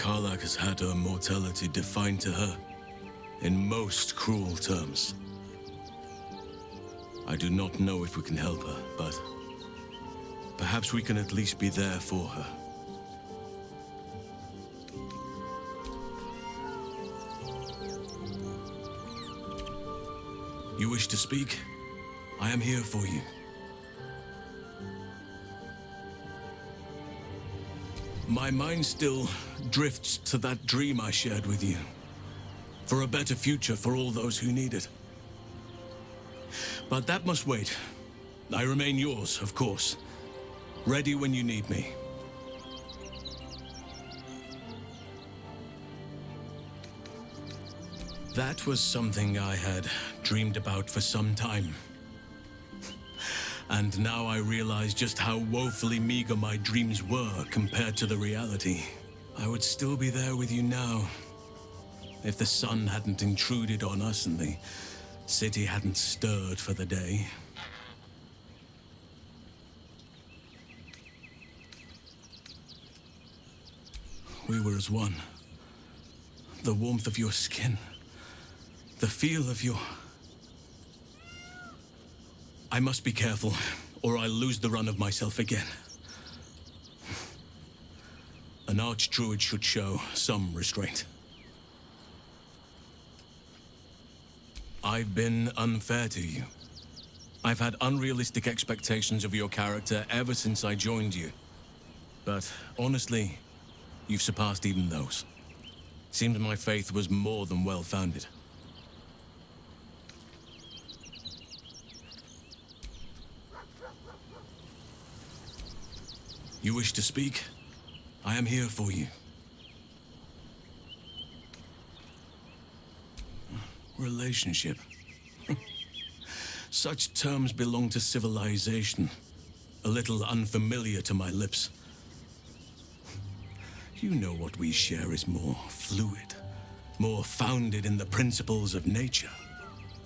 Karlak has had her mortality defined to her in most cruel terms. I do not know if we can help her, but perhaps we can at least be there for her. You wish to speak? I am here for you. My mind still drifts to that dream I shared with you. For a better future for all those who need it. But that must wait. I remain yours, of course. Ready when you need me. That was something I had dreamed about for some time. And now I realize just how woefully meager my dreams were compared to the reality. I would still be there with you now, if the sun hadn't intruded on us and the city hadn't stirred for the day. We were as one. The warmth of your skin, the feel of your... I must be careful, or I'll lose the run of myself again. An archdruid should show some restraint. I've been unfair to you. I've had unrealistic expectations of your character ever since I joined you. But honestly, you've surpassed even those. Seems my faith was more than well-founded. You wish to speak? I am here for you. Relationship. Such terms belong to civilization. A little unfamiliar to my lips. You know what we share is more fluid, more founded in the principles of nature.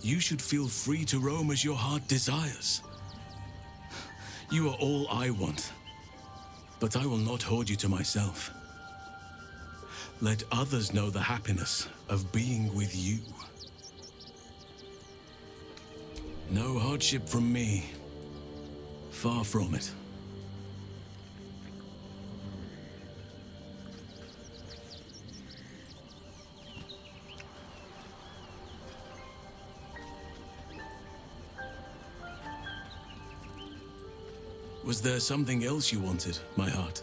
You should feel free to roam as your heart desires. You are all I want. But I will not hoard you to myself. Let others know the happiness of being with you. No hardship from me. Far from it. Was there something else you wanted, my heart?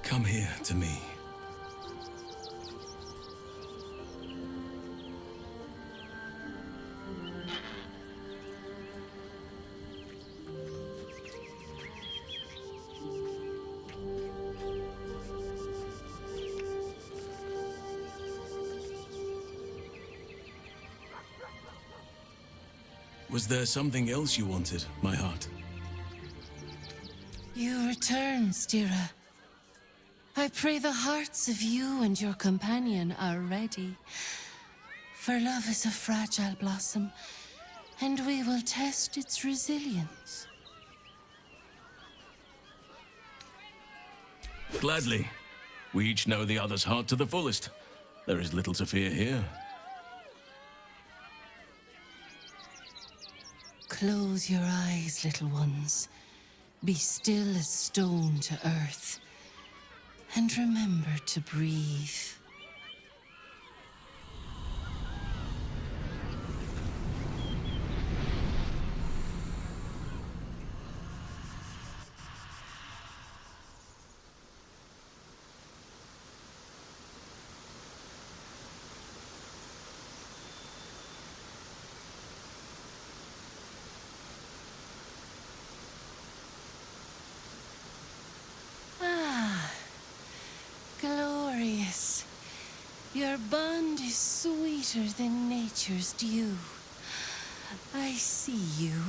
Come here to me. Was there something else you wanted, my heart? You return, Stira. I pray the hearts of you and your companion are ready. For love is a fragile blossom, and we will test its resilience. Gladly. We each know the other's heart to the fullest. There is little to fear here. Close your eyes, little ones. Be still as stone to earth. And remember to breathe. Glorious. Your bond is sweeter than nature's dew. I see you,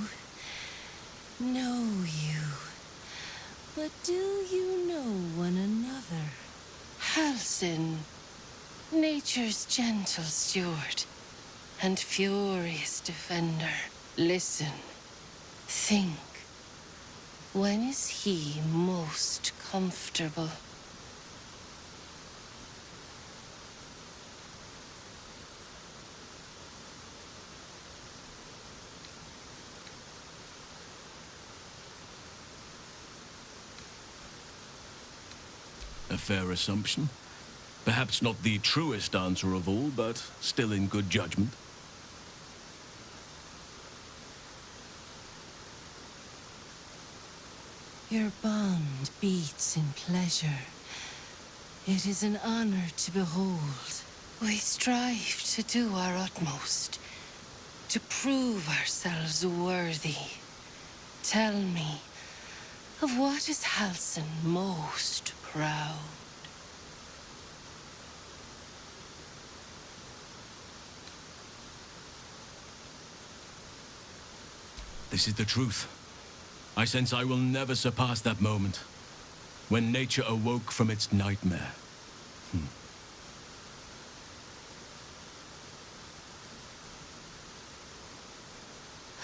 know you, but do you know one another? Halsin, nature's gentle steward and furious defender. Listen, think. When is he most comfortable? A fair assumption. Perhaps not the truest answer of all, but still in good judgment. Your bond beats in pleasure. It is an honor to behold. We strive to do our utmost, to prove ourselves worthy. Tell me, of what is Halsin most proud? This is the truth. I sense I will never surpass that moment, when nature awoke from its nightmare.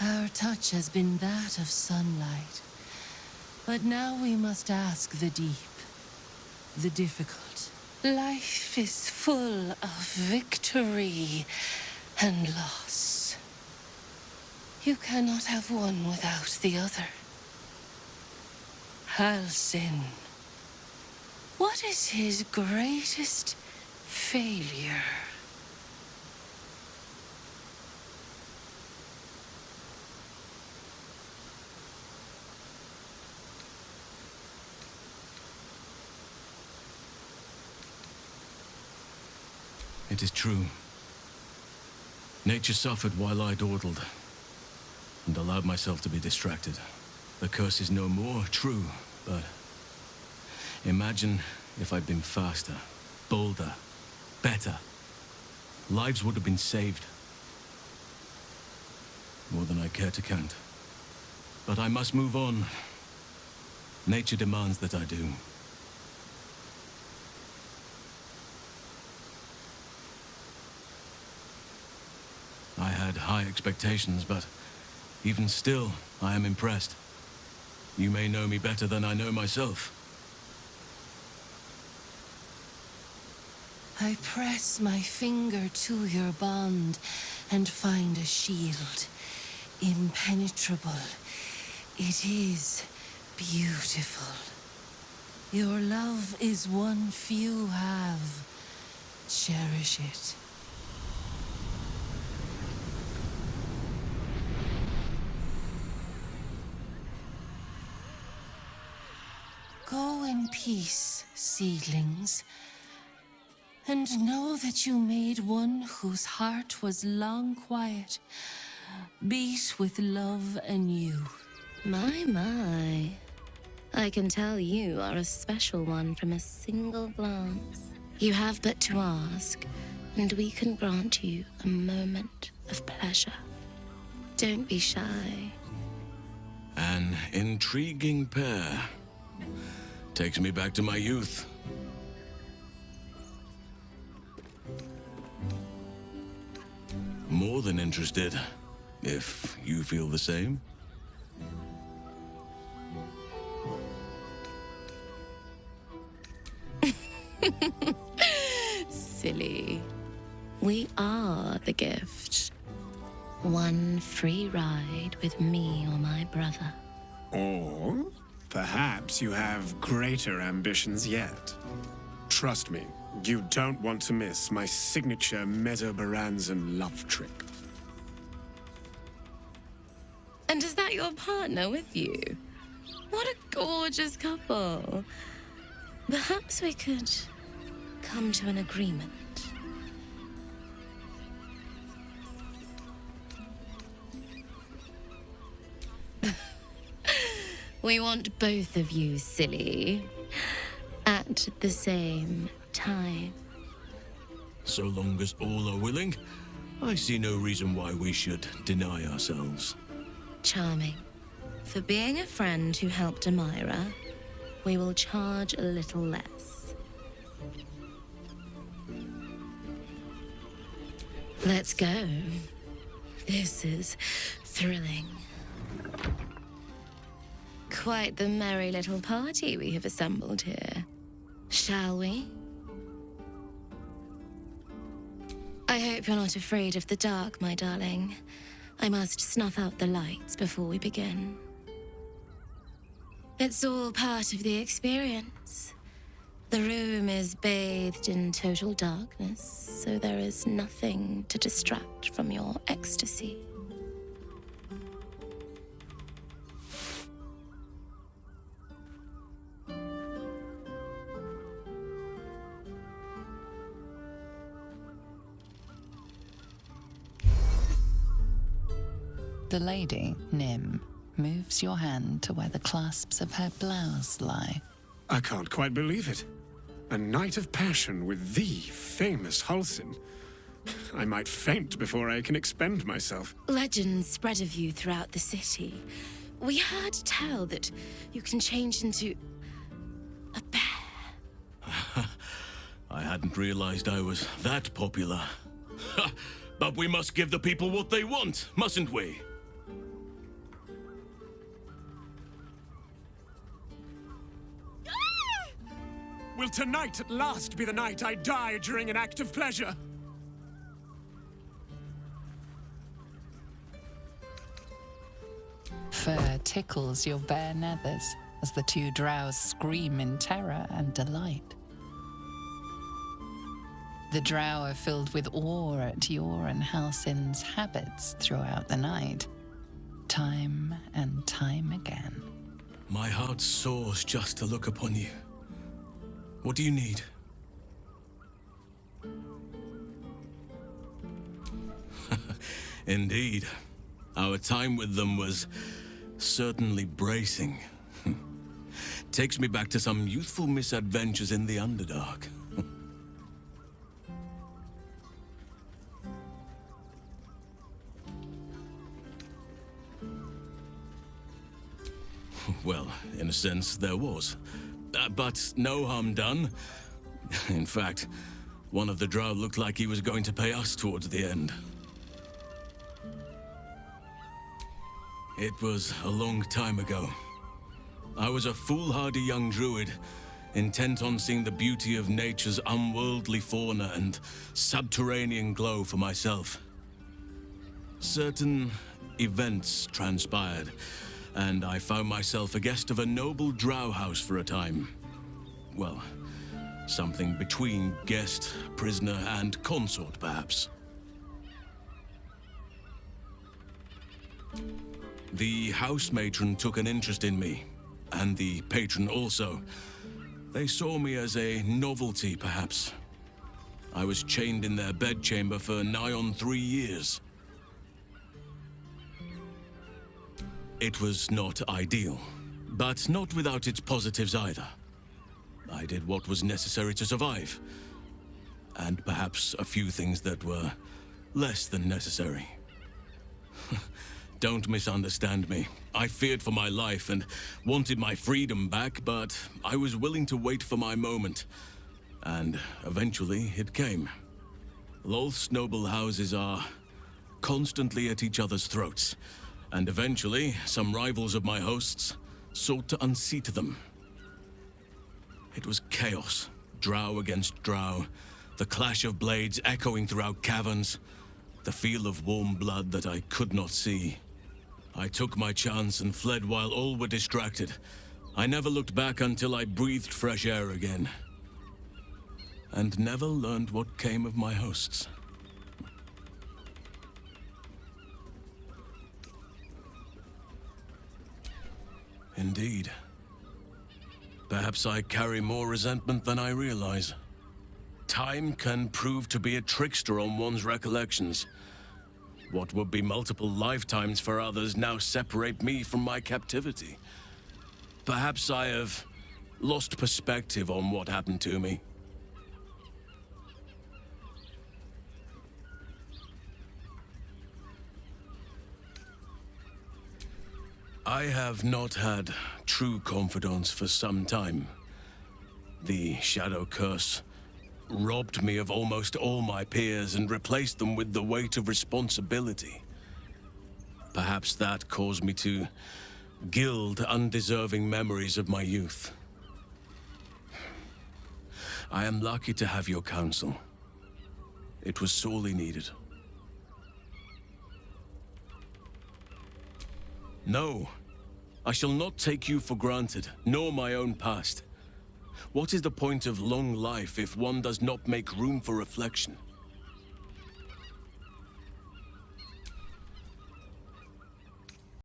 Our touch has been that of sunlight. But now we must ask the deep, the difficult. Life is full of victory and loss. You cannot have one without the other. Halsin. What is his greatest failure? It is true. Nature suffered while I dawdled, and allowed myself to be distracted. The curse is no more true, but imagine if I'd been faster, bolder, better. Lives would have been saved. More than I care to count. But I must move on. Nature demands that I do. I had high expectations, but even still, I am impressed. You may know me better than I know myself. I press my finger to your bond and find a shield. Impenetrable. It is beautiful. Your love is one few have. Cherish it. Go in peace, seedlings, and know that you made one whose heart was long quiet, beat with love anew. My. I can tell you are a special one from a single glance. You have but to ask, and we can grant you a moment of pleasure. Don't be shy. An intriguing pair. Takes me back to my youth. More than interested, if you feel the same. Silly. We are the gift. One free ride with me or my brother. Or perhaps you have greater ambitions yet. Trust me, you don't want to miss my signature Mesobaranzan love trick. And is that your partner with you? What a gorgeous couple. Perhaps we could come to an agreement. We want both of you, silly, at the same time. So long as all are willing, I see no reason why we should deny ourselves. Charming. For being a friend who helped Amira, we will charge a little less. Let's go. This is thrilling. quite the merry little party we have assembled here. Shall we? I hope you're not afraid of the dark, my darling. I must snuff out the lights before we begin. It's all part of the experience. The room is bathed in total darkness, so there is nothing to distract from your ecstasy. The lady, Nim, moves your hand to where the clasps of her blouse lie. I can't quite believe it. A night of passion with the famous Halsin. I might faint before I can expend myself. Legends spread of you throughout the city. We heard tell that you can change into a bear. I hadn't realized I was that popular. But we must give the people what they want, mustn't we? Will tonight at last be the night I die during an act of pleasure? Fur tickles your bare nethers as the two drows scream in terror and delight. The drow are filled with awe at your and Halsin's habits throughout the night, time and time again. My heart soars just to look upon you. What do you need? Indeed. Our time with them was certainly bracing. Takes me back to some youthful misadventures in the Underdark. Well, in a sense, there was. But no harm done. In fact, one of the drow looked like he was going to pay us towards the end. It was a long time ago. I was a foolhardy young druid, intent on seeing the beauty of nature's unworldly fauna and subterranean glow for myself. Certain events transpired, and I found myself a guest of a noble drow house for a time. Well, something between guest, prisoner, and consort, perhaps. The house matron took an interest in me, and the patron also. They saw me as a novelty, perhaps. I was chained in their bedchamber for nigh on 3 years. It was not ideal, but not without its positives either. I did what was necessary to survive, and perhaps a few things that were less than necessary. Don't misunderstand me. I feared for my life and wanted my freedom back, but I was willing to wait for my moment. And eventually it came. Lolth's noble houses are constantly at each other's throats, and eventually some rivals of my hosts sought to unseat them. It was chaos, drow against drow, the clash of blades echoing throughout caverns, the feel of warm blood that I could not see. I took my chance and fled while all were distracted. I never looked back until I breathed fresh air again. And never learned what came of my hosts. Indeed. Perhaps I carry more resentment than I realize. Time can prove to be a trickster on one's recollections. What would be multiple lifetimes for others now separate me from my captivity. Perhaps I have lost perspective on what happened to me. I have not had true confidants for some time. The Shadow Curse robbed me of almost all my peers and replaced them with the weight of responsibility. Perhaps that caused me to gild undeserving memories of my youth. I am lucky to have your counsel. It was sorely needed. No, I shall not take you for granted, nor my own past. What is the point of long life if one does not make room for reflection?